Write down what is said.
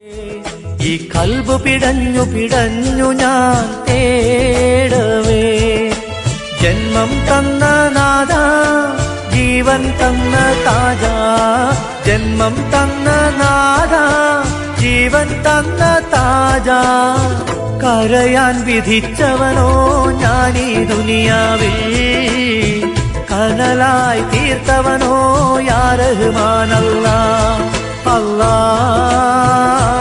ഈ കൽബ് പിടഞ്ഞു പിടഞ്ഞു ഞാൻ തേടവേ, ജന്മം തന്ന നാഥ ജീവൻ തന്ന താജ, ജന്മം തന്ന നാഥ ജീവൻ തന്ന താജ. കരയാൻ വിധിച്ചവനോ ഞാനീ ദുനിയാവിൽ, കനലായി തീർത്തവനോ യാ റഹ്മാൻ അല്ലാഹ്. അല്ലാഹ്